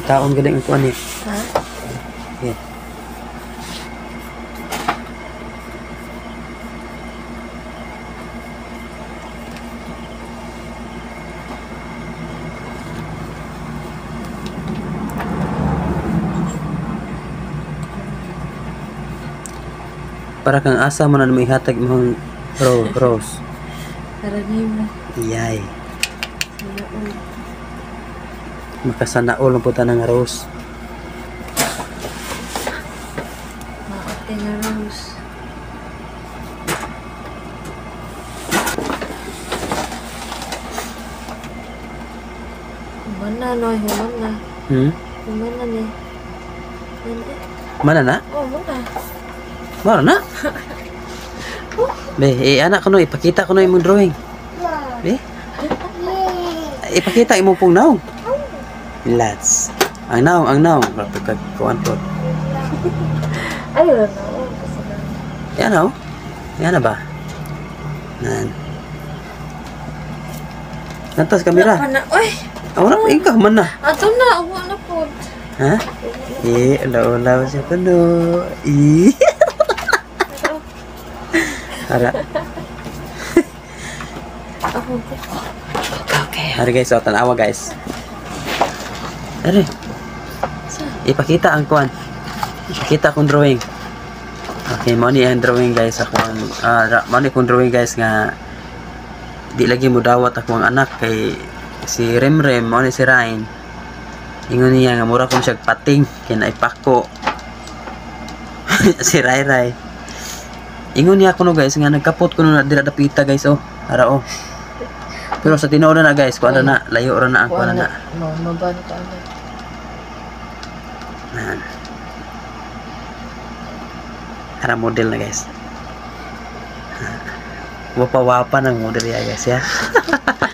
Kaon galing ko ani. Ha? Yeah. Para kang asa mo na may hatag mong rose. Karagay mo. Iyay. Sinaon. Makasanaol ang puta ng rose. Maate nga rose. Humana no, humana. Humana ni. Mana na? Oh, muna. Mara na? Be, anak ko no, ipakita ko no imong drawing. Be? Ipakita imong pong naong. Lads. Ang naong. Kuan po. Ayun na. Yan o. Yan na ba? Nan. Nantas kamera. Oy! Awala pa ikaw man na. Ato na, awa na po. Ha? Ulaw siya ko no. Ara. Okay. Hari guys, so tanawa guys. Ari. Ipakita ang kuan. Ipakita akong drawing. Okay, mo ni ang drawing guys ako ang mo ni kong drawing guys nga di lagi mo dawat ako ang anak kay si Remrem mo ni si Ryan. Ingon niya nga mura kong siya pating kinaipako. Si Ray. Ingon niya ako no guys nga nagkapot ko na dira dapita guys oh. Ara oh. Pero sa tinuod na guys, kuan na layo ra na ang kuan na. Maban ka na. Nan. Ara model na guys. Wapa-wapa ng model ya guys ya.